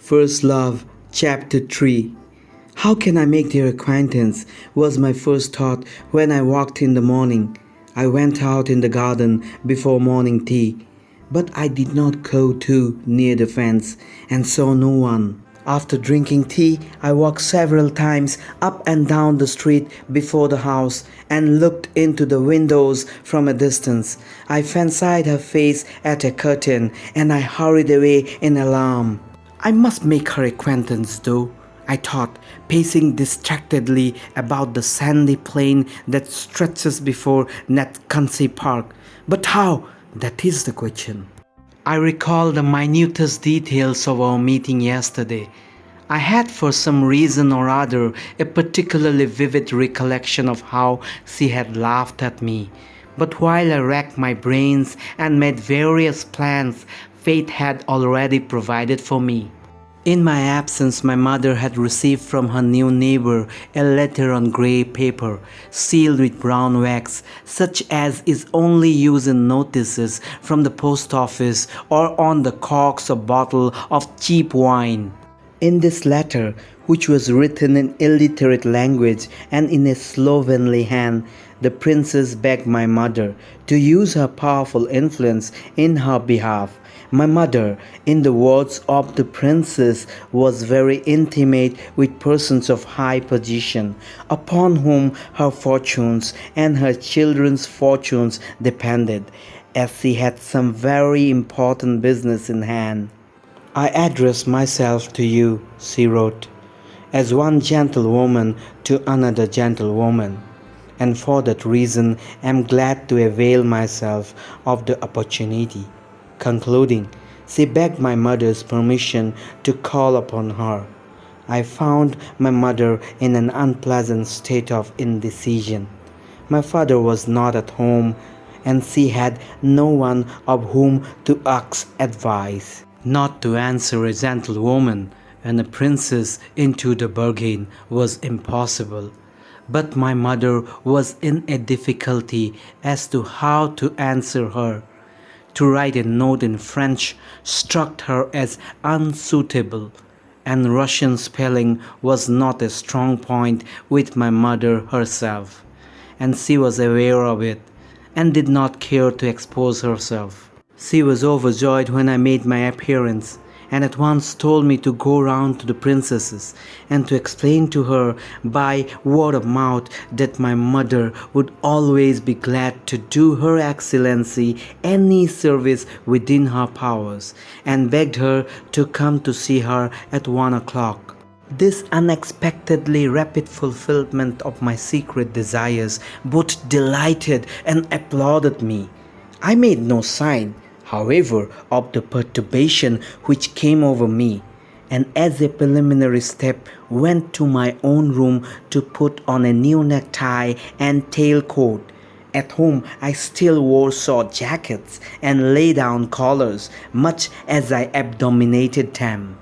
First Love, Chapter 3. How can I make their acquaintance? Was my first thought when I walked in the morning. I went out in the garden before morning tea, but I did not go too near the fence and saw no one. After drinking tea, I walked several times up and down the street before the house and looked into the windows from a distance. I fancied her face at a curtain and I hurried away in alarm. I must make her acquaintance though, I thought, pacing distractedly about the sandy plain that stretches before Netcunsey Park. But how? That is the question. I recall the minutest details of our meeting yesterday. I had for some reason or other a particularly vivid recollection of how she had laughed at me. But while I racked my brains and made various plans, fate had already provided for me. In my absence, my mother had received from her new neighbor a letter on grey paper, sealed with brown wax, such as is only used in notices from the post office or on the corks or bottle of cheap wine. In this letter, which was written in illiterate language and in a slovenly hand, the princess begged my mother to use her powerful influence in her behalf. My mother, in the words of the princess, was very intimate with persons of high position, upon whom her fortunes and her children's fortunes depended, as she had some very important business in hand. I address myself to you, she wrote, as one gentlewoman to another gentlewoman, and for that reason am glad to avail myself of the opportunity. Concluding, she begged my mother's permission to call upon her. I found my mother in an unpleasant state of indecision. My father was not at home, and she had no one of whom to ask advice. Not to answer a gentlewoman and a princess into the bargain was impossible. But my mother was in a difficulty as to how to answer her. To write a note in French struck her as unsuitable, and Russian spelling was not a strong point with my mother herself, and she was aware of it, and did not care to expose herself. She was overjoyed when I made my appearance, and at once told me to go round to the princess's and to explain to her by word of mouth that my mother would always be glad to do Her Excellency any service within her powers, and begged her to come to see her at 1 o'clock. This unexpectedly rapid fulfillment of my secret desires both delighted and applauded me. I made no sign, however, of the perturbation which came over me, and as a preliminary step went to my own room to put on a new necktie and tailcoat. At home I still wore short jackets and lay-down collars, much as I abominated them.